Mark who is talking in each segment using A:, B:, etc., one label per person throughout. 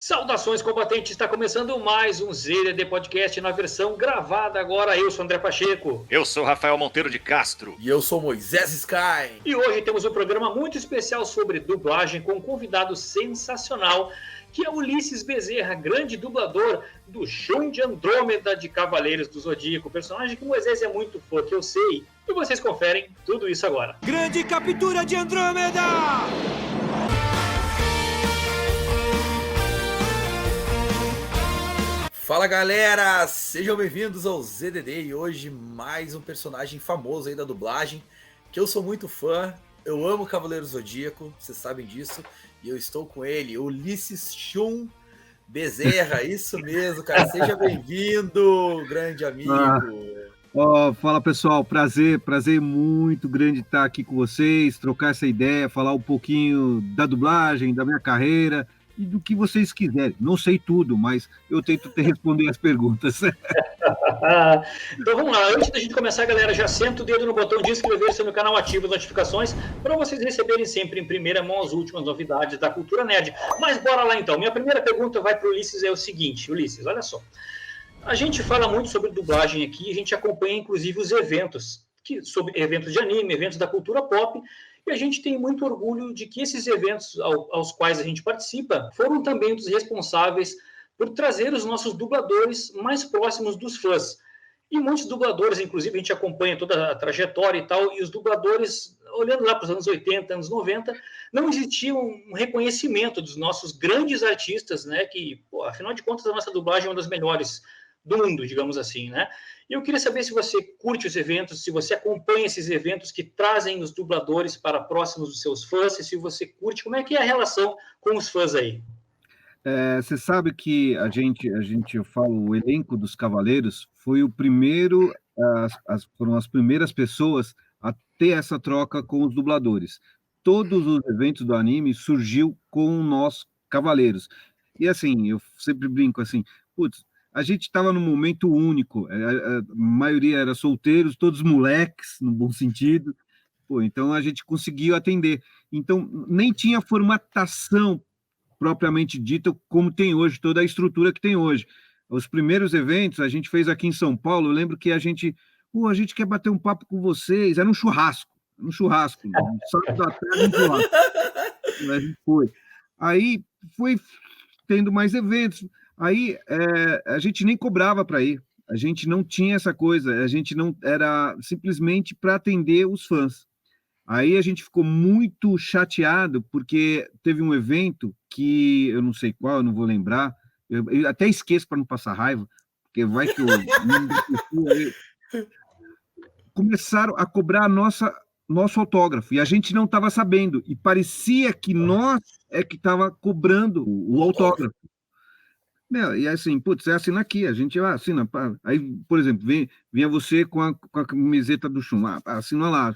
A: Saudações, combatentes! Está começando mais um ZDD Podcast na versão gravada agora. Eu sou André Pacheco.
B: Eu sou Rafael Monteiro de Castro.
C: E eu sou Moisés Sky.
A: E hoje temos um programa muito especial sobre dublagem com um convidado sensacional, que é Ulisses Bezerra, grande dublador do Shun de Andrômeda de Cavaleiros do Zodíaco, personagem que o Moisés é muito fã, que eu sei. E vocês conferem tudo isso agora.
D: Grande captura de Andrômeda!
C: Fala galera, sejam bem-vindos ao ZDD e hoje mais um personagem famoso aí da dublagem, que eu sou muito fã, eu amo Cavaleiro Zodíaco, vocês sabem disso, e eu estou com ele, Ulisses Shun Bezerra, isso mesmo, cara, seja bem-vindo, grande amigo.
E: Fala pessoal, prazer muito grande estar aqui com vocês, trocar essa ideia, falar um pouquinho da dublagem, da minha carreira, e do que vocês quiserem. Não sei tudo, mas eu tento responder as perguntas.
A: Então vamos lá, antes da gente começar, galera, já senta o dedo no botão de inscrever-se no canal, ativa as notificações para vocês receberem sempre em primeira mão as últimas novidades da cultura nerd. Mas bora lá então. Minha primeira pergunta vai para o Ulisses, é o seguinte: Ulisses, olha só. A gente fala muito sobre dublagem aqui, a gente acompanha inclusive os eventos, sobre eventos de anime, eventos da cultura pop, e a gente tem muito orgulho de que esses eventos aos quais a gente participa foram também os responsáveis por trazer os nossos dubladores mais próximos dos fãs. E muitos dubladores, inclusive, a gente acompanha toda a trajetória e tal, e os dubladores, olhando lá para os anos 80, anos 90, não existia um reconhecimento dos nossos grandes artistas, né, que, afinal de contas, a nossa dublagem é uma das melhores do mundo, digamos assim, né? E eu queria saber se você curte os eventos, se você acompanha esses eventos que trazem os dubladores para próximos dos seus fãs, e se você curte, como é que é a relação com os fãs aí?
E: Você sabe que eu falo, o elenco dos Cavaleiros foi o primeiro, foram as primeiras pessoas a ter essa troca com os dubladores. Todos os eventos do anime surgiu com nós, Cavaleiros. E assim, eu sempre brinco assim, putz, a gente estava num momento único, a maioria era solteiros, todos moleques, no bom sentido, então a gente conseguiu atender. Então, nem tinha formatação propriamente dita como tem hoje, toda a estrutura que tem hoje. Os primeiros eventos a gente fez aqui em São Paulo, eu lembro que a gente quer bater um papo com vocês, era um churrasco, no sábado da tarde, um churrasco. A gente foi. Aí foi tendo mais eventos. Aí a gente nem cobrava para ir, a gente não tinha essa coisa, a gente não era simplesmente para atender os fãs. Aí a gente ficou muito chateado porque teve um evento que eu não sei qual, eu não vou lembrar, eu até esqueço para não passar raiva, porque vai que começaram a cobrar nosso autógrafo e a gente não estava sabendo e parecia que nós que estava cobrando o autógrafo. E assim, putz, você assina aqui, a gente assina. Aí, por exemplo, vinha você com a camiseta do Shun, assina lá.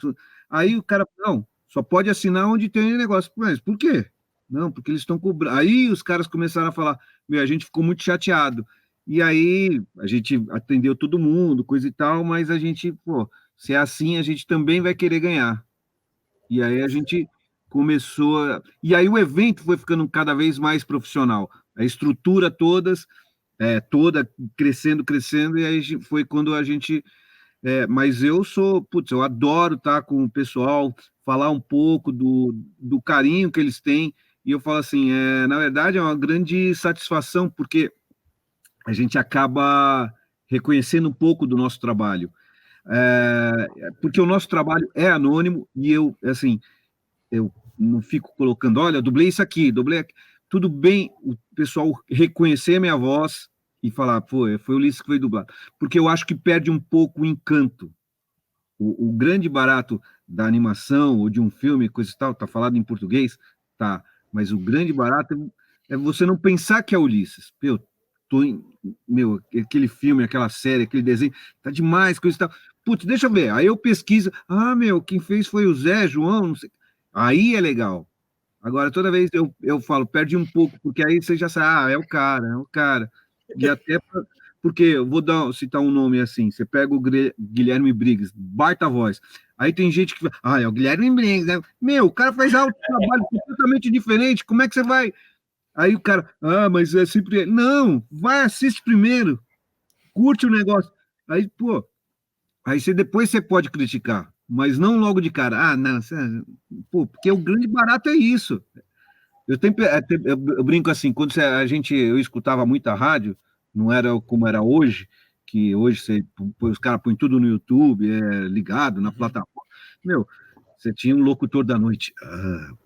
E: Aí o cara, não, só pode assinar onde tem negócio. Mas por quê? Não, porque eles estão cobrando. Aí os caras começaram a falar, a gente ficou muito chateado. E aí a gente atendeu todo mundo, coisa e tal, mas a gente, se é assim, a gente também vai querer ganhar. E aí a gente começou. E aí o evento foi ficando cada vez mais profissional. A estrutura toda crescendo, e aí foi quando a gente... mas eu eu adoro estar com o pessoal, falar um pouco do carinho que eles têm, e eu falo assim, na verdade é uma grande satisfação, porque a gente acaba reconhecendo um pouco do nosso trabalho, porque o nosso trabalho é anônimo, e eu não fico colocando, olha, dublei isso aqui, dublei aqui. Tudo bem o pessoal reconhecer minha voz e falar, foi o Ulisses que foi dublado. Porque eu acho que perde um pouco o encanto. O grande barato da animação ou de um filme, coisa e tal, tá falado em português? Tá. Mas o grande barato é você não pensar que é Ulisses. Aquele filme, aquela série, aquele desenho, tá demais, coisa e tal. Putz, deixa eu ver. Aí eu pesquiso. Quem fez foi o Zé, João, não sei. Aí é legal. Agora, toda vez eu falo, perde um pouco, porque aí você já sabe, é o cara. E até porque, eu vou citar um nome assim, você pega o Guilherme Briggs, baita voz. Aí tem gente que fala, é o Guilherme Briggs, né? O cara faz algo trabalho completamente diferente, como é que você vai Aí o cara, mas é sempre ele. Não, vai, assiste primeiro, curte o negócio. Aí, pô, aí depois você pode criticar, mas não logo de cara. Não, pô, porque o grande barato é isso. Eu brinco assim, quando eu escutava muita rádio, não era como era hoje, que hoje os caras põem tudo no YouTube, ligado na plataforma. Meu, você tinha um locutor da noite.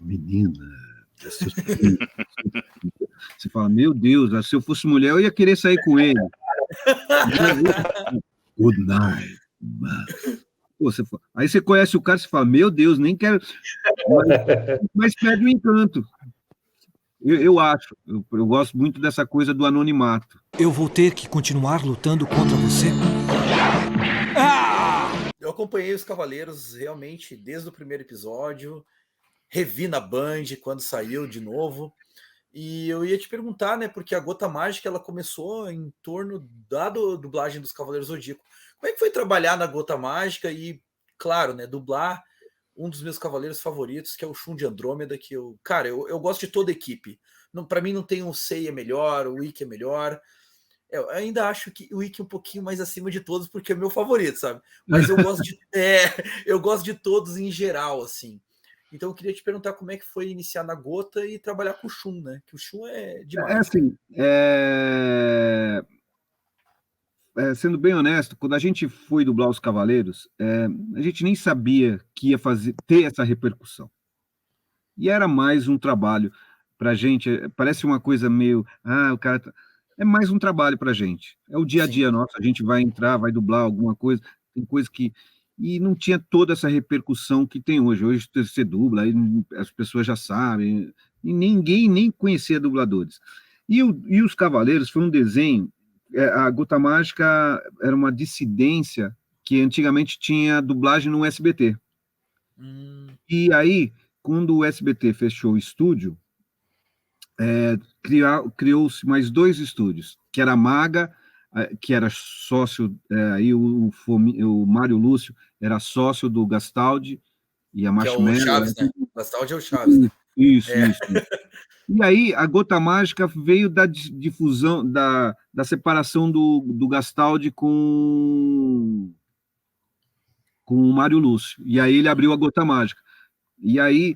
E: Menina, você fala, meu Deus, se eu fosse mulher, eu ia querer sair com ele. Good night. Pô, aí você conhece o cara e fala, meu Deus, nem quero. Mas perde o encanto. Eu acho. Eu gosto muito dessa coisa do anonimato.
D: Eu vou ter que continuar lutando contra você?
C: Eu acompanhei os Cavaleiros realmente desde o primeiro episódio, revi na Band quando saiu de novo. E eu ia te perguntar, né? Porque a Gota Mágica ela começou em torno da dublagem dos Cavaleiros Zodíaco. Como é que foi trabalhar na Gota Mágica e, claro, né, dublar um dos meus cavaleiros favoritos, que é o Shun de Andrômeda, que eu gosto de toda a equipe. Para mim não tem um Seiya melhor, o Ikki é melhor. Eu ainda acho que o Ikki é um pouquinho mais acima de todos, porque é meu favorito, sabe? Mas eu gosto de todos em geral, assim. Então eu queria te perguntar como é que foi iniciar na Gota e trabalhar com o Shun, né? Que o Shun é demais.
E: Assim, sendo bem honesto, quando a gente foi dublar os Cavaleiros, a gente nem sabia que ia ter essa repercussão. E era mais um trabalho pra gente, parece uma coisa meio, o cara é mais um trabalho pra gente. É o dia a dia nosso, a gente vai entrar, vai dublar alguma coisa, tem coisa que e não tinha toda essa repercussão que tem hoje. Hoje você dubla, aí as pessoas já sabem, e ninguém nem conhecia dubladores. E os Cavaleiros foi um desenho, a Gota Mágica era uma dissidência que antigamente tinha dublagem no SBT. E aí, quando o SBT fechou o estúdio, criou-se mais 2 estúdios, que era a Maga, que era sócio, aí o Mário Lúcio era sócio do Gastaldi e a Marshmallow.
C: Que é o Chaves, né? O Gastaldi é o Chaves, né?
E: Isso. E aí a Gota Mágica veio da difusão, da separação do Gastaldi com o Mário Lúcio. E aí ele abriu a Gota Mágica. E aí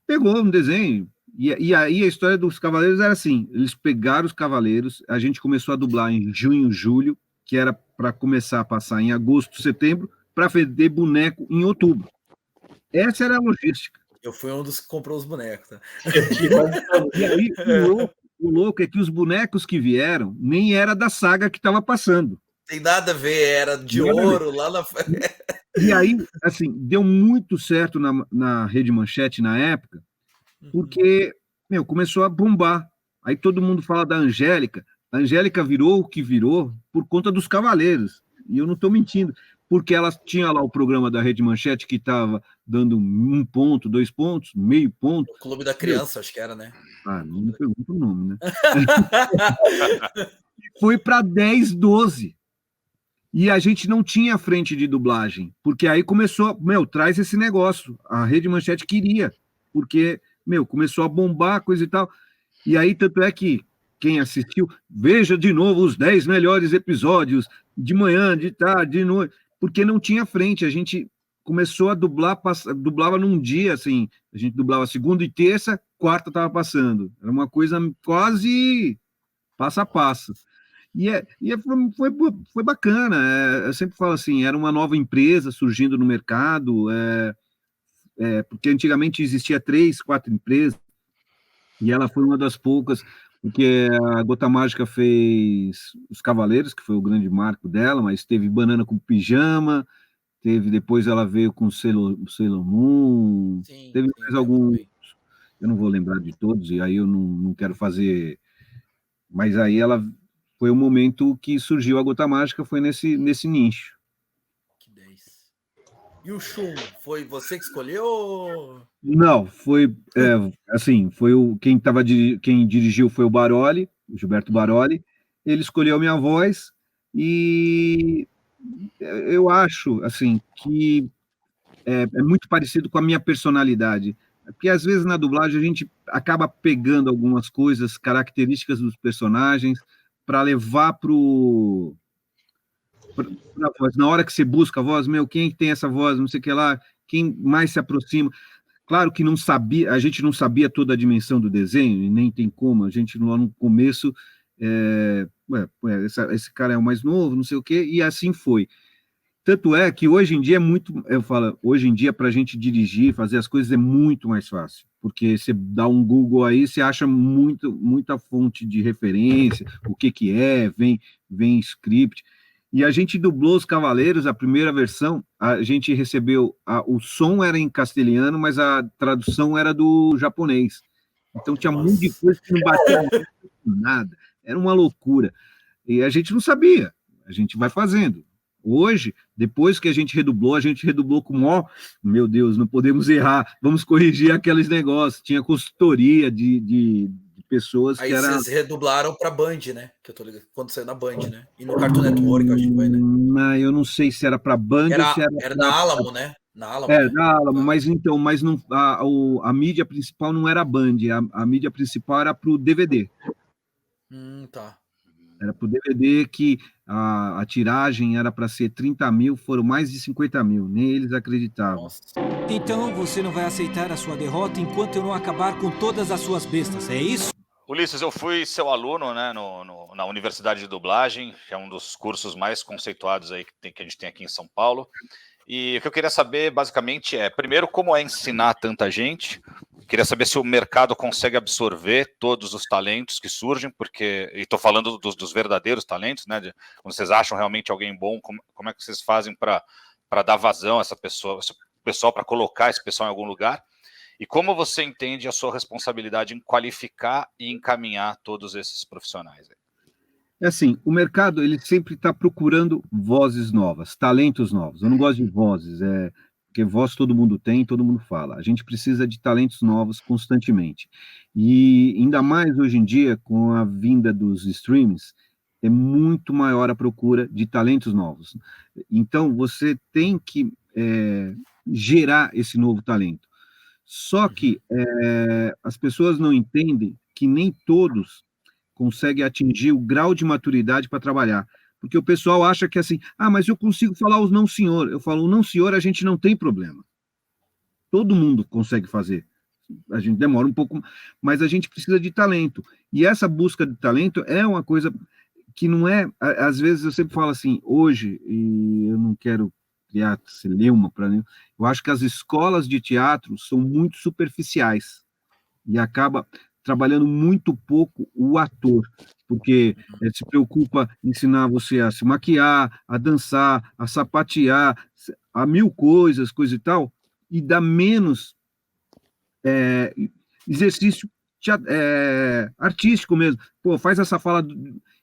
E: pegou um desenho. E aí a história dos Cavaleiros era assim, eles pegaram os Cavaleiros, a gente começou a dublar em junho, julho, que era para começar a passar em agosto, setembro, para vender boneco em outubro. Essa era a logística.
C: Eu fui um dos que comprou os bonecos. Tá?
E: E aí o louco é que os bonecos que vieram nem era da saga que estava passando.
C: Tem nada a ver, era de ouro lá na...
E: E aí, assim, deu muito certo na Rede Manchete na época, porque, começou a bombar. Aí todo mundo fala da Angélica. A Angélica virou o que virou por conta dos Cavaleiros. E eu não estou mentindo. Porque ela tinha lá o programa da Rede Manchete que estava dando 1 ponto, 2 pontos, meio ponto.
C: O Clube da Criança, acho que era, né?
E: Não me pergunta o nome, né? Foi para 10, 12. E a gente não tinha frente de dublagem. Porque aí começou, traz esse negócio. A Rede Manchete queria. Porque começou a bombar, coisa e tal. E aí, tanto é que quem assistiu, veja de novo os 10 melhores episódios, de manhã, de tarde, de noite, porque não tinha frente. A gente começou a dublar, dublava num dia, assim, a gente dublava segunda e terça, quarta estava passando. Era uma coisa quase passo a passo. Foi bacana. Eu sempre falo assim, era uma nova empresa surgindo no mercado, porque antigamente existia 3, 4 empresas, e ela foi uma das poucas, porque a Gota Mágica fez Os Cavaleiros, que foi o grande marco dela, mas teve Banana com Pijama, depois ela veio com Sailor Moon, teve mais alguns, eu não vou lembrar de todos, e aí eu não quero fazer, mas aí ela foi o momento que surgiu a Gota Mágica, foi nesse nicho.
C: E o Shun, foi você que escolheu?
E: Não, foi assim, quem dirigiu foi o Baroli, o Gilberto Baroli. Ele escolheu a minha voz e eu acho assim que é muito parecido com a minha personalidade. Porque às vezes na dublagem a gente acaba pegando algumas coisas, características dos personagens, para levar para a voz. Na hora que você busca a voz, quem tem essa voz, não sei o que lá, quem mais se aproxima. Claro que não sabia, a gente não sabia toda a dimensão do desenho, e nem tem como, a gente lá no começo, esse cara é o mais novo, não sei o quê, e assim foi. Tanto é que hoje em dia hoje em dia para a gente dirigir, fazer as coisas é muito mais fácil, porque você dá um Google aí, você acha muita fonte de referência, o que é, vem script. E a gente dublou Os Cavaleiros, a primeira versão, a gente recebeu, o som era em castelhano, mas a tradução era do japonês. Então tinha muito de coisa que não batia nada, era uma loucura. E a gente não sabia, a gente vai fazendo. Hoje, depois que a gente redublou com meu Deus, não podemos errar, vamos corrigir aqueles negócios. Tinha consultoria de pessoas
C: aí
E: que era...
C: vocês redublaram pra Band, né? Que eu tô ligado, quando saiu na Band, né? E no Cartoon Network, eu acho que vai, né?
E: Não, eu não sei se era para Band ou se
C: era na Alamo, né? Na Alamo,
E: né?
C: né?
E: Na Alamo, mas não, a mídia principal não era a Band, a mídia principal era para o DVD.
C: Tá.
E: Era para o DVD que a tiragem era para ser 30 mil, foram mais de 50 mil, nem eles acreditavam.
C: Nossa.
D: Então você não vai aceitar a sua derrota enquanto eu não acabar com todas as suas bestas, é isso?
B: Ulisses, eu fui seu aluno, né, na Universidade de Dublagem, que é um dos cursos mais conceituados aí que a gente tem aqui em São Paulo. E o que eu queria saber, basicamente, primeiro, como é ensinar tanta gente. Queria saber se o mercado consegue absorver todos os talentos que surgem, e estou falando dos verdadeiros talentos, né? Quando vocês acham realmente alguém bom, como é que vocês fazem para dar vazão a essa pessoa, esse pessoal, para colocar esse pessoal em algum lugar? E como você entende a sua responsabilidade em qualificar e encaminhar todos esses profissionais?
E: É assim, o mercado ele sempre está procurando vozes novas, talentos novos. Eu não gosto de vozes, porque voz todo mundo tem, todo mundo fala. A gente precisa de talentos novos constantemente. E ainda mais hoje em dia, com a vinda dos streamings, é muito maior a procura de talentos novos. Então, você tem que gerar esse novo talento. Só que as pessoas não entendem que nem todos conseguem atingir o grau de maturidade para trabalhar. Porque o pessoal acha que assim, mas eu consigo falar os não senhor. Eu falo, o não senhor a gente não tem problema. Todo mundo consegue fazer. A gente demora um pouco, mas a gente precisa de talento. E essa busca de talento é uma coisa que não é... Às vezes eu sempre falo assim, hoje, e eu não quero criar celeuma para mim, eu acho que as escolas de teatro são muito superficiais e acaba trabalhando muito pouco o ator, porque se preocupa em ensinar você a se maquiar, a dançar, a sapatear, a mil coisas, coisa e tal, e dá menos exercício artístico mesmo. Pô, faz essa fala...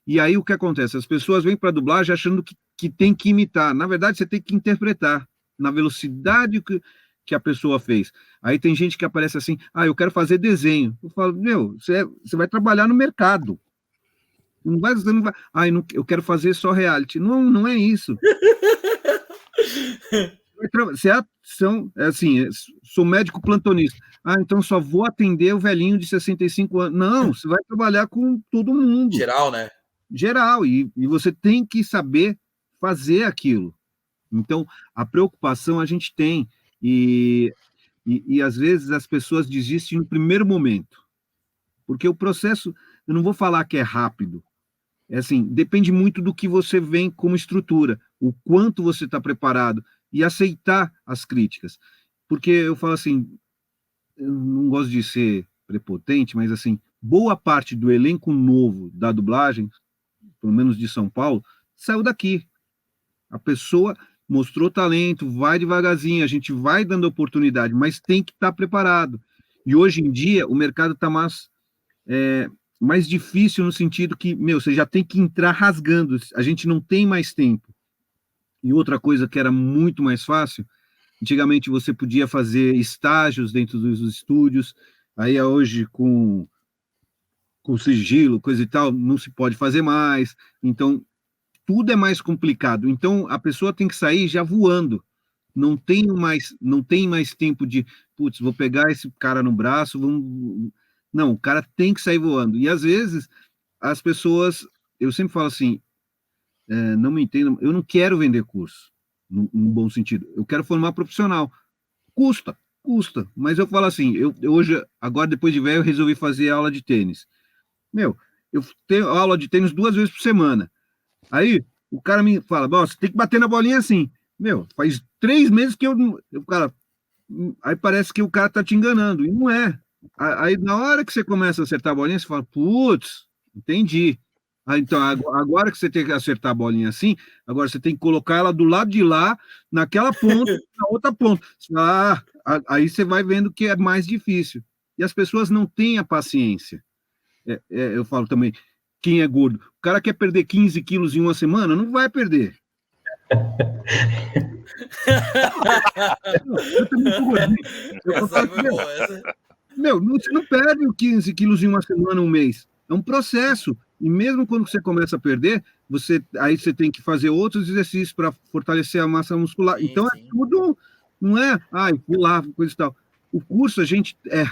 E: E aí o que acontece? As pessoas vêm para a dublagem achando que tem que imitar. Na verdade, você tem que interpretar na velocidade que a pessoa fez. Aí tem gente que aparece assim, eu quero fazer desenho. Eu falo, você vai trabalhar no mercado. Você não vai, eu quero fazer só reality. Não, não é isso. Sou médico plantonista. Então só vou atender o velhinho de 65 anos. Não, você vai trabalhar com todo mundo.
C: Geral, né?
E: Geral, e você tem que saber fazer aquilo. Então, a preocupação a gente tem, e às vezes as pessoas desistem no primeiro momento, porque o processo, eu não vou falar que é rápido, assim, depende muito do que você vem como estrutura, o quanto você está preparado, e aceitar as críticas, porque eu falo assim, eu não gosto de ser prepotente, mas assim, boa parte do elenco novo da dublagem, pelo menos de São Paulo, saiu daqui. A pessoa mostrou talento, vai devagarzinho, a gente vai dando oportunidade, mas tem que estar preparado. E hoje em dia, o mercado está mais difícil no sentido que, você já tem que entrar rasgando, a gente não tem mais tempo. E outra coisa que era muito mais fácil, antigamente você podia fazer estágios dentro dos estúdios, aí hoje com sigilo, coisa e tal, não se pode fazer mais, então tudo é mais complicado. Então a pessoa tem que sair já voando, não tenho não tem mais tempo de, putz, vou pegar esse cara no braço, vamos... Não, o cara tem que sair voando. E às vezes as pessoas, eu sempre falo assim, não me entendam, eu não quero vender curso, no bom sentido, eu quero formar profissional. Custa, mas eu falo assim, eu hoje, agora depois de velho, eu resolvi fazer aula de tênis. Meu, eu tenho aula de tênis 2 vezes por semana. Aí o cara me fala, você tem que bater na bolinha assim. Meu, faz 3 meses que cara, aí parece que o cara tá te enganando, e não é. Aí na hora que você começa a acertar a bolinha, você fala, putz, entendi. Então, agora que você tem que acertar a bolinha assim, agora você tem que colocar ela do lado de lá, naquela ponta, na outra ponta. Aí você vai vendo que é mais difícil. E as pessoas não têm a paciência. Eu falo também, quem é gordo, o cara quer perder 15 quilos em uma semana, não vai perder. Eu também sou gordinho. Você não perde 15 quilos em uma semana, um mês. É um processo. E mesmo quando você começa a perder, aí você tem que fazer outros exercícios para fortalecer a massa muscular. Sim, então, sim. É tudo, não é, pular, coisa e tal. O curso,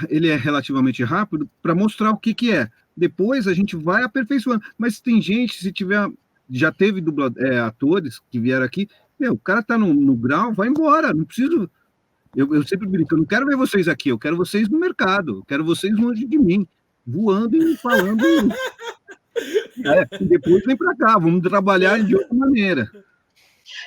E: ele é relativamente rápido para mostrar o que é. Depois a gente vai aperfeiçoando. Mas tem gente, já teve atores que vieram aqui, o cara tá no grau, vai embora, não preciso... Eu sempre brinco, eu não quero ver vocês aqui, eu quero vocês no mercado, eu quero vocês longe de mim, voando e falando... depois vem para cá, vamos trabalhar de outra maneira.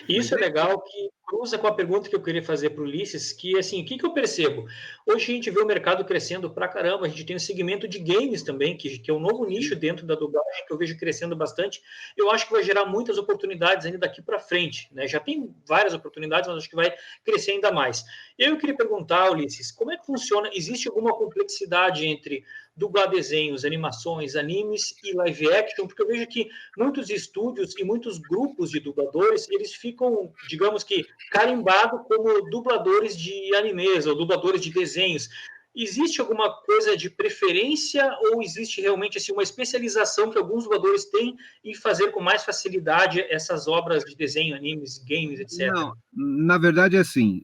A: Isso é legal, que cruza com a pergunta que eu queria fazer para o Ulisses, que assim, o que eu percebo? Hoje a gente vê o mercado crescendo pra caramba, a gente tem um segmento de games também, que é um novo nicho dentro da dublagem, que eu vejo crescendo bastante. Eu acho que vai gerar muitas oportunidades ainda daqui para frente, né? Já tem várias oportunidades, mas acho que vai crescer ainda mais. Eu queria perguntar, Ulisses, como é que funciona? Existe alguma complexidade entre dublar desenhos, animações, animes e live action? Porque eu vejo que muitos estúdios e muitos grupos de dubladores, eles ficam, digamos que, carimbados como dubladores de animes ou dubladores de desenhos. Existe alguma coisa de preferência ou existe realmente assim, uma especialização que alguns dubladores têm em fazer com mais facilidade essas obras de desenho, animes, games, etc?
E: Não, na verdade é assim,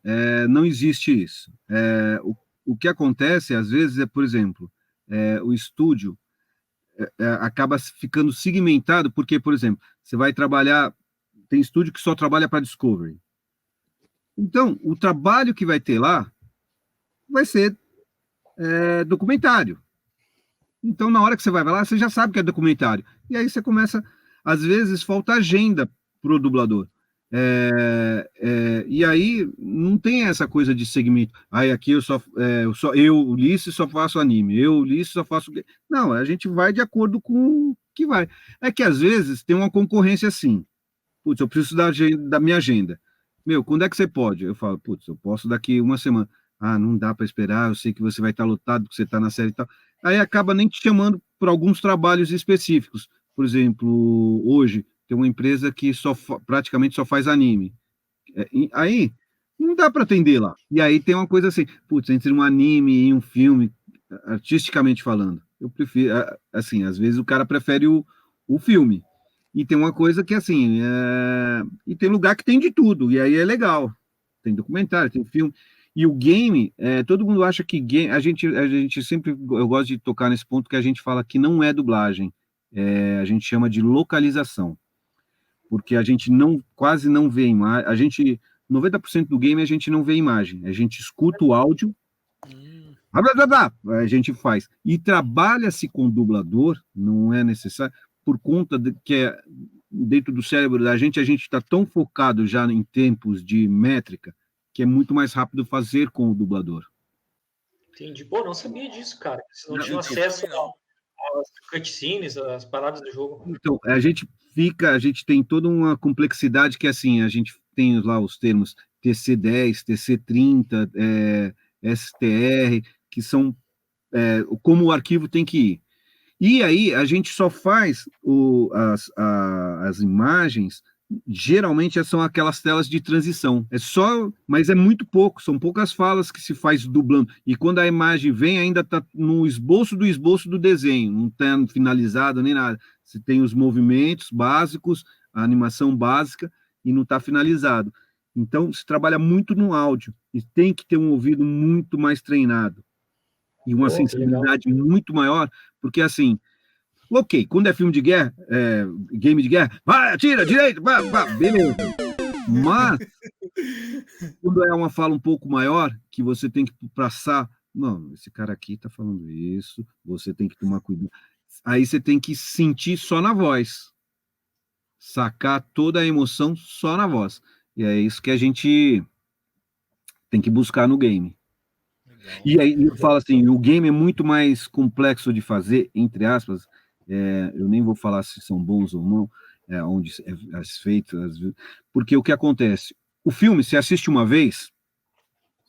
E: não existe isso. O que acontece, às vezes, por exemplo, o estúdio acaba ficando segmentado, porque, por exemplo, você vai trabalhar, tem estúdio que só trabalha para Discovery. Então, o trabalho que vai ter lá vai ser documentário. Então, na hora que você vai lá, você já sabe que é documentário. E aí você começa, às vezes, falta agenda para o dublador. E aí não tem essa coisa de segmento. Aqui eu, Ulisses, só faço anime. Eu, Ulisses, só faço... Não, a gente vai de acordo com o que vai. É que, às vezes, tem uma concorrência assim. Putz, eu preciso da minha agenda. Quando é que você pode? Eu falo, putz, eu posso daqui uma semana. Não dá para esperar, eu sei que você vai estar lotado, porque você está na série e tal. Aí acaba nem te chamando para alguns trabalhos específicos. Por exemplo, hoje tem uma empresa que praticamente só faz anime. Aí não dá para atender lá. E aí tem uma coisa assim, putz, entre um anime e um filme, artisticamente falando, eu prefiro, assim, às vezes o cara prefere o filme. E tem uma coisa que, assim, e tem lugar que tem de tudo, e aí é legal. Tem documentário, tem filme. E o game, todo mundo acha que game... A gente sempre... Eu gosto de tocar nesse ponto que a gente fala que não é dublagem. A gente chama de localização. Porque a gente quase não vê imagem. 90% do game a gente não vê imagem. A gente escuta o áudio. A gente faz. E trabalha-se com dublador, não é necessário, por conta de que dentro do cérebro da gente, a gente está tão focado já em tempos de métrica, que é muito mais rápido fazer com o dublador.
A: Entendi. Pô, não sabia disso, cara. Você não tinha acesso às cutscenes, às paradas do jogo.
E: Então, a gente tem toda uma complexidade que, assim, a gente tem lá os termos TC10, TC30, STR, que são como o arquivo tem que ir. E aí, a gente só faz as imagens... Geralmente são aquelas telas de transição. Mas é muito pouco, são poucas falas que se faz dublando. E quando a imagem vem, ainda está no esboço do desenho, não está finalizado nem nada. Você tem os movimentos básicos, a animação básica, e não está finalizado. Então, se trabalha muito no áudio e tem que ter um ouvido muito mais treinado e uma sensibilidade muito maior, porque assim, ok, quando é filme de guerra, game de guerra, vai, atira, direito, beleza. Mas, quando é uma fala um pouco maior, que você tem que passar, não, esse cara aqui tá falando isso, você tem que tomar cuidado. Aí você tem que sentir só na voz, sacar toda a emoção só na voz. E é isso que a gente tem que buscar no game. E aí eu falo assim, o game é muito mais complexo de fazer, entre aspas, eu nem vou falar se são bons ou não, onde é feito, porque o que acontece? O filme, você assiste uma vez,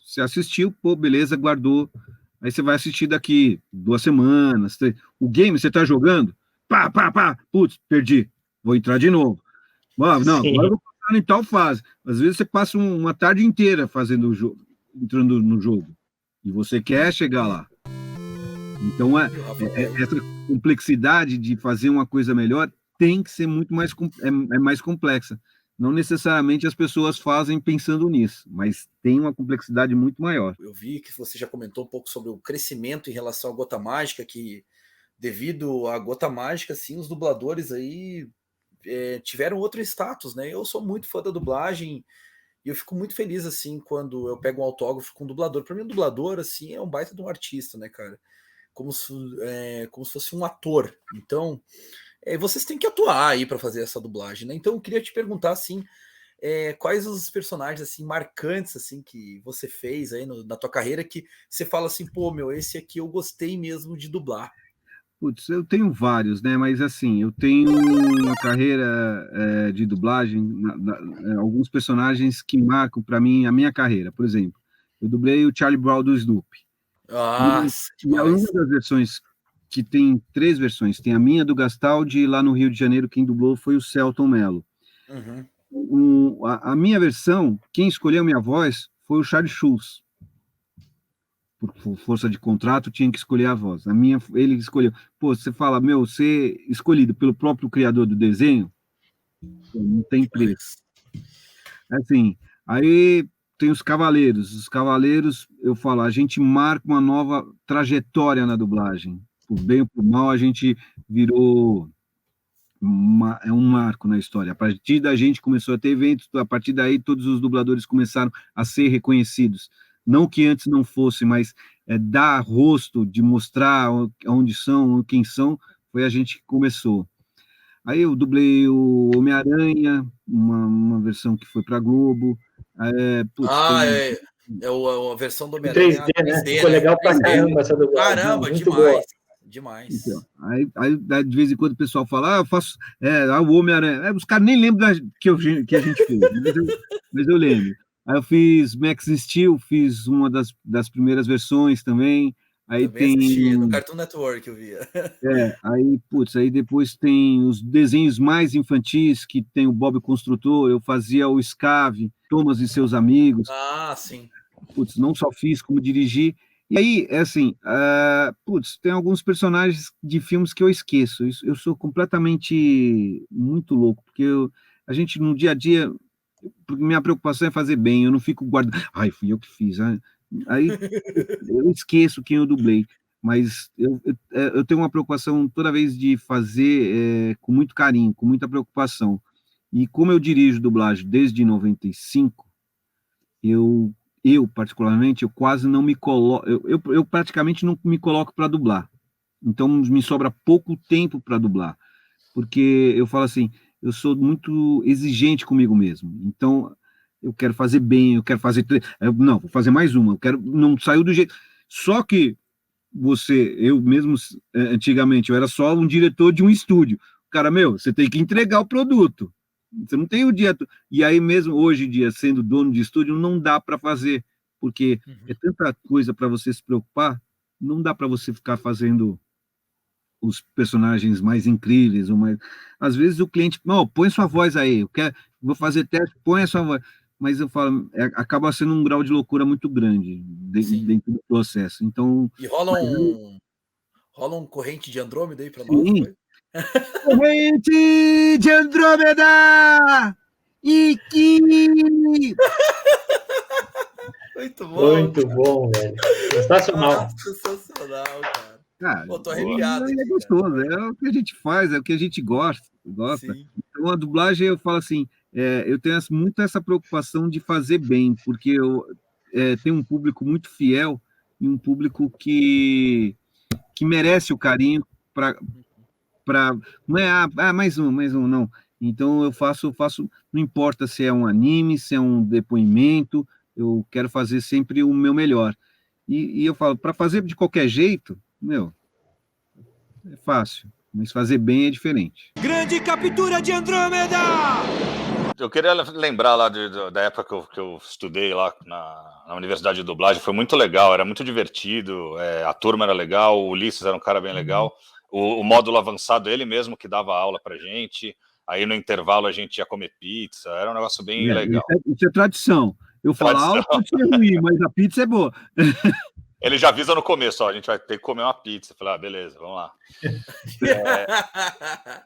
E: você assistiu, pô, beleza, guardou, aí você vai assistir daqui 2 semanas, o game você tá jogando, putz, perdi, vou entrar de novo. Não, agora eu vou passar em tal fase. Às vezes você passa uma tarde inteira fazendo o jogo, entrando no jogo, e você quer chegar lá. Então, essa complexidade de fazer uma coisa melhor tem que ser muito mais, mais complexa. Não necessariamente as pessoas fazem pensando nisso, mas tem uma complexidade muito maior.
C: Eu vi que você já comentou um pouco sobre o crescimento em relação à Gota Mágica, que devido à Gota Mágica, assim, os dubladores aí tiveram outro status, né? Eu sou muito fã da dublagem e eu fico muito feliz, assim, quando eu pego um autógrafo com um dublador. Para mim, um dublador, assim, é um baita de um artista, né, cara? Como se fosse um ator. Então, vocês têm que atuar aí para fazer essa dublagem, né? Então, eu queria te perguntar, assim, quais os personagens, assim, marcantes, assim, que você fez aí na tua carreira, que você fala assim, pô, meu, esse aqui eu gostei mesmo de dublar.
E: Putz, eu tenho vários, né? Mas assim, eu tenho uma carreira de dublagem, alguns personagens que marcam para mim a minha carreira. Por exemplo, eu dublei o Charlie Brown do Snoopy. E uma das versões, que tem 3 versões, tem a minha do Gastaldi, e lá no Rio de Janeiro quem dublou foi o Celton Mello.
C: Uhum.
E: A minha versão, quem escolheu a minha voz foi o Charles Schulz. Por força de contrato, tinha que escolher a voz. A minha, ele escolheu. Pô, você fala, meu, ser escolhido pelo próprio criador do desenho, não tem preço. Assim, aí tem os Cavaleiros. Os Cavaleiros, eu falo, a gente marca uma nova trajetória na dublagem. Por bem ou por mal, a gente virou um marco na história. A partir da gente começou a ter eventos, a partir daí todos os dubladores começaram a ser reconhecidos. Não que antes não fosse, mas dar rosto, de mostrar onde são, quem são, foi a gente que começou. Aí eu dublei o Homem-Aranha, uma versão que foi para a Globo.
C: A versão do Homem-Aranha
A: 3D, né? Ficou legal pra caramba essa dublagem.
C: Caramba,
A: muito
C: demais.
A: Boa.
C: Demais.
E: Então, aí, de vez em quando o pessoal fala, eu faço o Homem-Aranha. Os caras nem lembram que a gente fez, mas eu lembro. Aí eu fiz Max Steel, fiz uma das primeiras versões também. Aí
C: também assisti, no Cartoon Network eu via.
E: Aí depois tem os desenhos mais infantis, que tem o Bob Construtor, eu fazia o Scave, Thomas e seus amigos.
C: Ah, sim.
E: Não só fiz, como dirigi. E aí, tem alguns personagens de filmes que eu esqueço. Eu sou completamente muito louco, porque a gente, no dia a dia, minha preocupação é fazer bem, eu não fico guardando, fui eu que fiz. Aí eu esqueço quem eu dublei, mas eu tenho uma preocupação toda vez de fazer com muito carinho, com muita preocupação. E como eu dirijo dublagem desde 95, eu particularmente, eu quase não me coloco, eu praticamente não me coloco para dublar. Então, me sobra pouco tempo para dublar, porque eu falo assim, eu sou muito exigente comigo mesmo. Então, eu quero fazer bem, eu quero fazer... Não, vou fazer mais uma, eu quero... Não saiu do jeito... Só que eu mesmo, antigamente, eu era só um diretor de um estúdio. Cara, você tem que entregar o produto. Você não tem o dia... E aí mesmo, hoje em dia, sendo dono de estúdio, não dá para fazer, porque é tanta coisa para você se preocupar, não dá para você ficar fazendo os personagens mais incríveis. Às vezes o cliente, põe sua voz aí, vou fazer teste, põe a sua voz. Mas eu falo, acaba sendo um grau de loucura muito grande dentro do processo. Então,
C: e rola um corrente de Andrômeda aí para nós?
E: Corrente de Andrômeda! Iki!
C: Muito bom.
A: Muito bom, velho. Sensacional.
C: Sensacional, cara.
E: Cara,
C: Pô, tô arrepiado aqui,
E: é gostoso, é o que a gente faz, é o que a gente gosta.
C: Sim.
E: Então, a dublagem, eu falo assim, eu tenho muito essa preocupação de fazer bem, porque eu tenho um público muito fiel e um público que merece o carinho para não é mais um, não. Então eu faço, não importa se é um anime, se é um depoimento, eu quero fazer sempre o meu melhor. E eu falo, para fazer de qualquer jeito, é fácil, mas fazer bem é diferente.
D: Grande captura de Andrômeda!
B: Eu queria lembrar lá da época que eu estudei lá na Universidade de Dublagem, foi muito legal, era muito divertido, a turma era legal, o Ulisses era um cara bem legal, o módulo avançado, ele mesmo que dava aula pra gente, aí no intervalo a gente ia comer pizza, era um negócio bem legal.
E: Isso é tradição. Eu falo, a aula pode ser ruim, mas a pizza é boa.
B: Ele já avisa no começo, ó, a gente vai ter que comer uma pizza. Eu falei, beleza, vamos lá.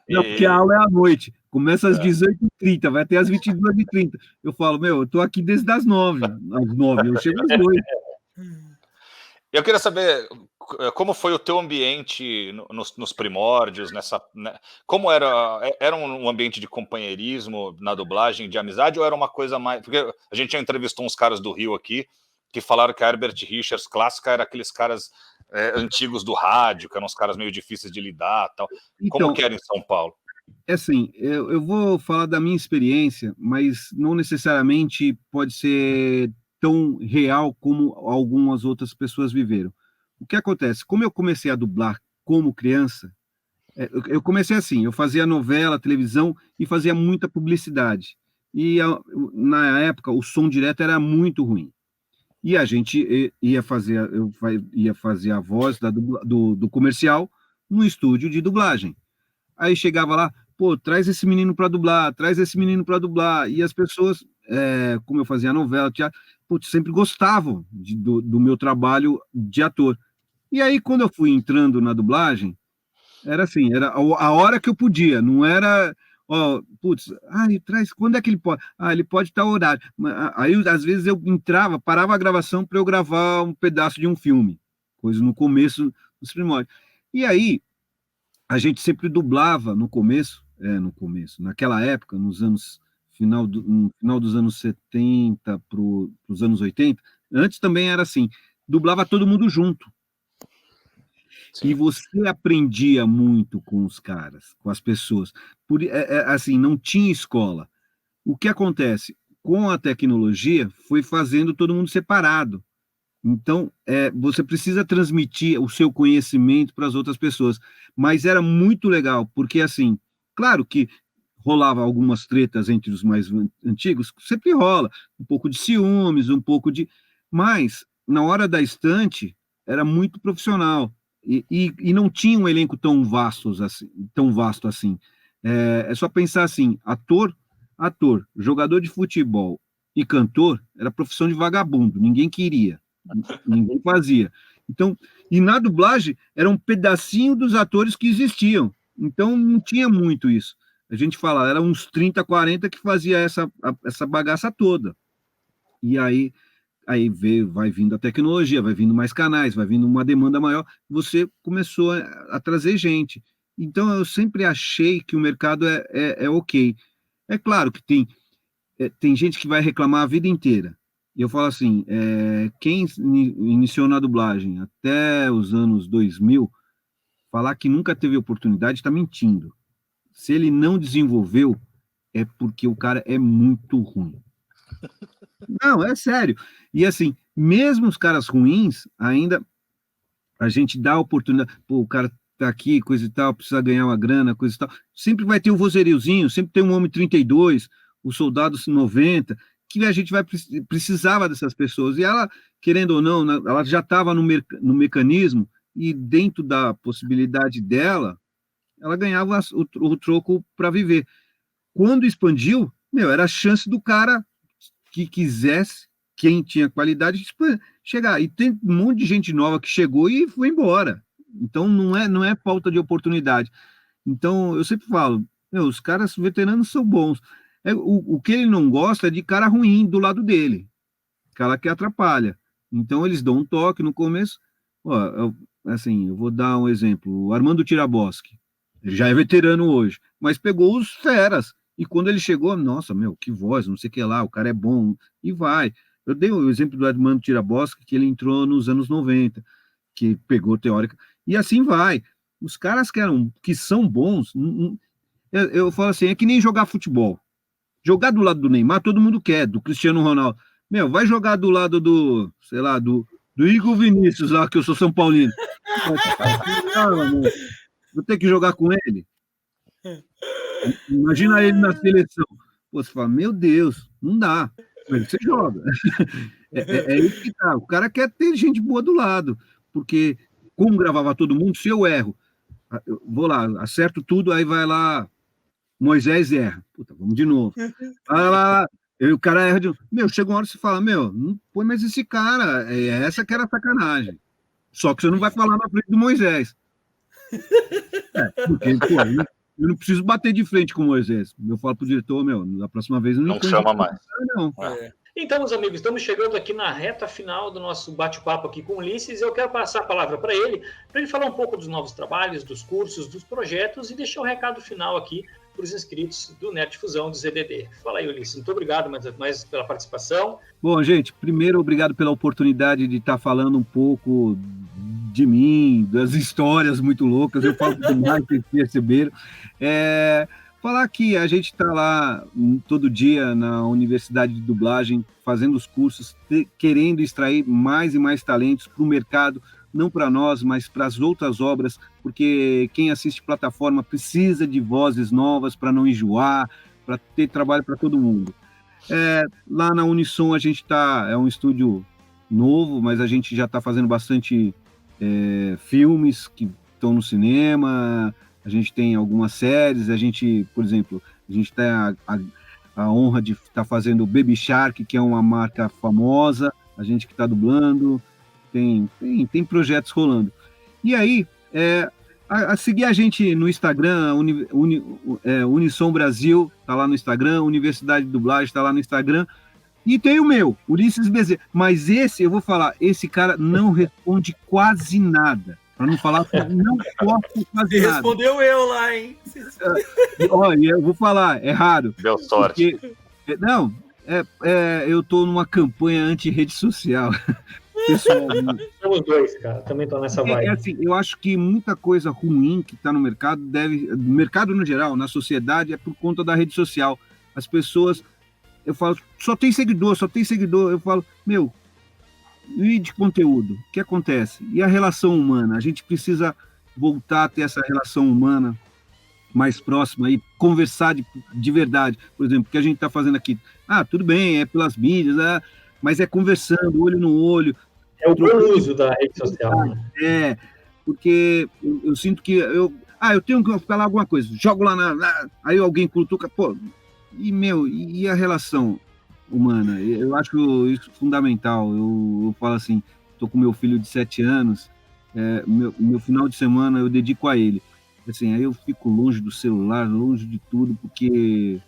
E: Não, porque a aula é à noite. Começa às 18h30, vai até às 22h30. Eu falo, eu tô aqui desde as 9. Às 9, eu chego às 8.
B: Eu queria saber como foi o teu ambiente nos primórdios, como era um ambiente de companheirismo na dublagem, de amizade, ou era uma coisa mais... Porque a gente já entrevistou uns caras do Rio aqui, que falaram que a Herbert Richards clássica era aqueles caras antigos do rádio, que eram uns caras meio difíceis de lidar, tal.
E: Então,
B: como que era em São Paulo?
E: É assim, eu vou falar da minha experiência, mas não necessariamente pode ser tão real como algumas outras pessoas viveram. O que acontece? Como eu comecei a dublar como criança, eu comecei assim, eu fazia novela, televisão e fazia muita publicidade. E na época o som direto era muito ruim. E a gente ia fazer a voz do comercial no estúdio de dublagem. Aí chegava lá, pô, traz esse menino para dublar, e as pessoas, como eu fazia novela, teatro, sempre gostavam do meu trabalho de ator. E aí, quando eu fui entrando na dublagem, era assim, era a hora que eu podia, não era... quando é que ele pode? Ele pode estar horário. Aí, às vezes, eu entrava, parava a gravação para eu gravar um pedaço de um filme, coisa no começo dos primórdios. E aí, a gente sempre dublava no começo, naquela época, no final dos anos 70 para os anos 80, antes também era assim, dublava todo mundo junto. Sim. E você aprendia muito com os caras, com as pessoas. Assim, não tinha escola. O que acontece? Com a tecnologia, foi fazendo todo mundo separado. Então, você precisa transmitir o seu conhecimento para as outras pessoas. Mas era muito legal, porque, assim, claro que rolava algumas tretas entre os mais antigos, sempre rola, um pouco de ciúmes, um pouco de... Mas, na hora da estante, era muito profissional. E não tinha um elenco tão vasto assim. É só pensar assim, ator, jogador de futebol e cantor era profissão de vagabundo, ninguém queria, ninguém fazia. Então, e na dublagem era um pedacinho dos atores que existiam, então não tinha muito isso. A gente fala, era uns 30, 40 que fazia essa bagaça toda. E aí vai vindo a tecnologia, vai vindo mais canais, vai vindo uma demanda maior, você começou a trazer gente. Então, eu sempre achei que o mercado é ok. É claro que tem gente que vai reclamar a vida inteira. Eu falo assim, quem iniciou na dublagem até os anos 2000, falar que nunca teve oportunidade está mentindo. Se ele não desenvolveu, é porque o cara é muito ruim. Não, é sério. E assim, mesmo os caras ruins, ainda a gente dá a oportunidade. Pô, o cara tá aqui, coisa e tal, precisa ganhar uma grana, coisa e tal. Sempre vai ter um vozerilzinho, sempre tem um homem 32, o soldado 90, que a gente precisava dessas pessoas. E ela, querendo ou não, ela já estava no mecanismo e dentro da possibilidade dela, ela ganhava o troco para viver. Quando expandiu, era a chance do cara que quisesse, quem tinha qualidade, chegar. E tem um monte de gente nova que chegou e foi embora. Então, não é falta de oportunidade. Então, eu sempre falo, os caras veteranos são bons. O que ele não gosta é de cara ruim do lado dele, cara que atrapalha. Então eles dão um toque no começo. Ó, eu vou dar um exemplo. O Armando Tiraboski, ele já é veterano hoje, mas pegou os feras. E quando ele chegou, nossa, que voz, não sei o que lá, o cara é bom, e vai. Eu dei o exemplo do Armando Tiraboski, que ele entrou nos anos 90, que pegou teórica, e assim vai. Os caras que são bons, eu falo assim, é que nem jogar futebol. Jogar do lado do Neymar, todo mundo quer, do Cristiano Ronaldo. Vai jogar do lado do, sei lá, do Igor Vinícius, lá, que eu sou São Paulino. Vou ter que jogar com ele. Imagina ele na seleção. Pô, você fala, meu Deus, não dá. Mas você joga. É isso que tá. O cara quer ter gente boa do lado. Porque, como gravava todo mundo, se eu erro, eu vou lá, acerto tudo, aí vai lá, Moisés erra. Puta, vamos de novo. Vai lá, o cara erra de novo. Chega uma hora que você fala, não põe mais esse cara. Essa que era a sacanagem. Só que você não vai falar na frente do Moisés. Porque, pô, eu não preciso bater de frente com o Moisés. Eu falo pro diretor, da próxima vez
B: não chama mais.
E: Não.
A: Então, meus amigos, estamos chegando aqui na reta final do nosso bate-papo aqui com o Ulisses. Eu quero passar a palavra para ele falar um pouco dos novos trabalhos, dos cursos, dos projetos e deixar o recado final aqui para os inscritos do Nerdfusão do ZDD. Fala aí, Ulisses. Muito obrigado mais pela participação.
E: Bom, gente, primeiro, obrigado pela oportunidade de estar falando um pouco de mim, das histórias muito loucas. Eu falo demais, vocês perceberam. Falar que a gente está lá todo dia na Universidade de Dublagem, fazendo os cursos, querendo extrair mais e mais talentos para o mercado, não para nós, mas para as outras obras, porque quem assiste plataforma precisa de vozes novas para não enjoar, para ter trabalho para todo mundo. Lá na Unissom a gente é um estúdio novo, mas a gente já está fazendo bastante filmes que estão no cinema. A gente tem algumas séries, por exemplo, a gente tem a honra de estar fazendo o Baby Shark, que é uma marca famosa, a gente que está dublando, tem projetos rolando. E aí, a seguir a gente no Instagram, Unissom Brasil, está lá no Instagram, Universidade de Dublagem está lá no Instagram, e tem o meu, Ulisses Bezerra, mas eu vou falar, esse cara não responde quase nada. Para não falar que não posso fazer nada.
C: Respondeu eu lá, hein?
E: Olha, eu vou falar, é raro.
B: Deu sorte.
E: Eu estou numa campanha anti-rede social. Pessoal,
A: somos dois, cara. Também estou nessa vibe.
E: Assim, eu acho que muita coisa ruim que está no mercado no mercado no geral, na sociedade, é por conta da rede social. As pessoas, eu falo, só tem seguidor. Eu falo, e de conteúdo, o que acontece? E a relação humana? A gente precisa voltar a ter essa relação humana mais próxima e conversar de verdade. Por exemplo, o que a gente está fazendo aqui. Tudo bem, é pelas mídias, mas é conversando, olho no olho.
A: É o bom uso da rede social.
E: Né? Porque eu sinto que eu tenho que falar alguma coisa, jogo lá aí alguém cutuca, e a relação humana? Eu acho isso fundamental. Eu falo assim, estou com meu filho de 7 anos, meu final de semana eu dedico a ele. Assim, aí eu fico longe do celular, longe de tudo, porque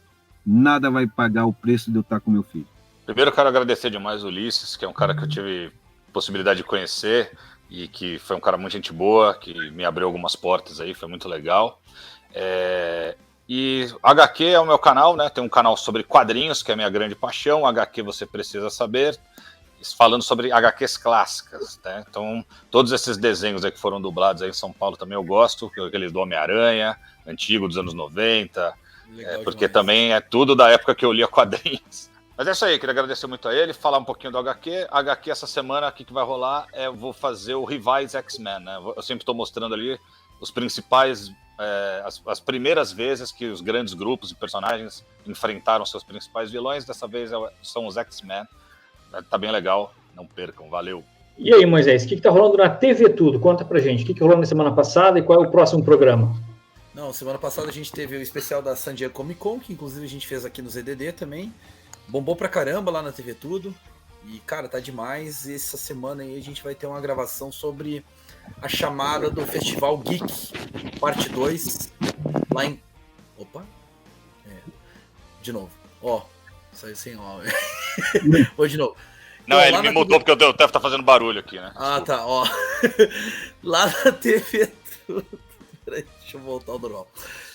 E: nada vai pagar o preço de eu estar com meu filho.
B: Primeiro eu quero agradecer demais o Ulisses, que é um cara que eu tive possibilidade de conhecer e que foi um cara muito gente boa, que me abriu algumas portas aí, foi muito legal. E HQ é o meu canal, né? Tem um canal sobre quadrinhos, que é a minha grande paixão. HQ Você Precisa Saber, falando sobre HQs clássicas, né? Então, todos esses desenhos aí que foram dublados aí em São Paulo também eu gosto, aquele do Homem-Aranha, antigo, dos anos 90, porque também é tudo da época que eu lia quadrinhos. Mas é isso aí, queria agradecer muito a ele, falar um pouquinho do HQ. HQ essa semana, o que vai rolar, eu vou fazer o Rivais X-Men, né? Eu sempre estou mostrando ali os principais, as primeiras vezes que os grandes grupos e personagens enfrentaram seus principais vilões. Dessa vez são os X-Men. Tá bem legal, não percam, valeu.
A: E aí, Moisés, o que tá rolando na TV Tudo? Conta pra gente, o que rolou na semana passada e qual é o próximo programa?
C: Não, semana passada a gente teve o especial da San Diego Comic Con, que inclusive a gente fez aqui no ZDD também. Bombou pra caramba lá na TV Tudo. E, cara, tá demais. Essa semana aí a gente vai ter uma gravação sobre a chamada do Festival Geek, parte 2, lá em... Opa! De novo. Ó, saiu sem ó. Vou de novo.
B: Não,
C: Então,
B: ele
C: lá
B: me
C: na
B: mudou porque o devo estar fazendo barulho aqui, né?
C: Ah, tá, ó. Lá na TV Tudo. Peraí, deixa eu voltar ao normal.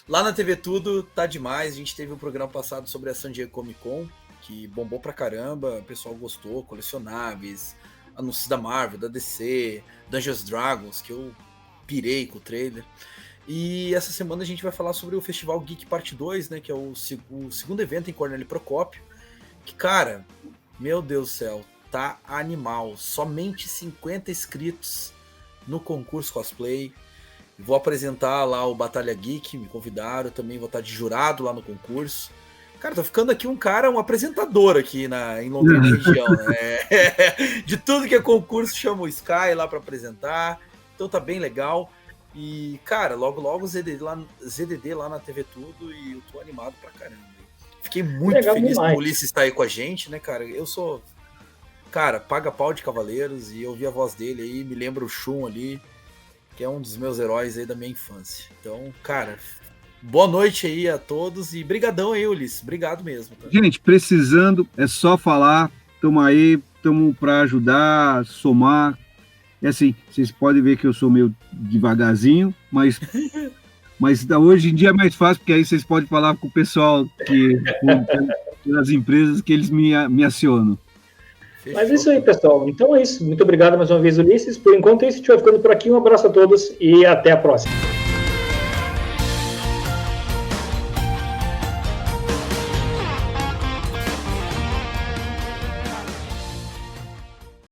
C: Lá na TV Tudo tá demais. A gente teve um programa passado sobre a San Diego Comic Con, que bombou pra caramba. O pessoal gostou, colecionáveis, anúncios da Marvel, da DC, Dungeons Dragons, que eu pirei com o trailer. E essa semana a gente vai falar sobre o Festival Geek Parte 2, né? Que é o segundo evento em Cornélio Procópio. Que, cara, meu Deus do céu, tá animal. Somente 50 inscritos no concurso cosplay. Vou apresentar lá o Batalha Geek, me convidaram. Também vou estar de jurado lá no concurso. Cara, tô ficando aqui um apresentador aqui em Londrina região, né? De tudo que é concurso, chama o Sky lá para apresentar. Então tá bem legal. E, cara, logo o ZDD lá na TV Tudo e eu tô animado pra caramba. Fiquei muito
A: Legal
C: feliz
A: demais.
C: que o Ulisses tá aí com a gente, né, cara? Eu sou, cara, paga-pau de Cavaleiros e eu ouvi a voz dele aí, me lembra o Shun ali, que é um dos meus heróis aí da minha infância. Então, cara, boa noite aí a todos e brigadão aí, Ulisses. Obrigado mesmo. Tá?
E: Gente, precisando, é só falar. Estamos aí, estamos para ajudar, somar. É assim, vocês podem ver que eu sou meio devagarzinho, mas hoje em dia é mais fácil, porque aí vocês podem falar com o pessoal das empresas que eles me acionam.
C: Fechou.
A: Mas é isso aí, pessoal. Então é isso. Muito obrigado mais uma vez, Ulisses. Por enquanto é isso. A gente vai ficando por aqui. Um abraço a todos e até a próxima.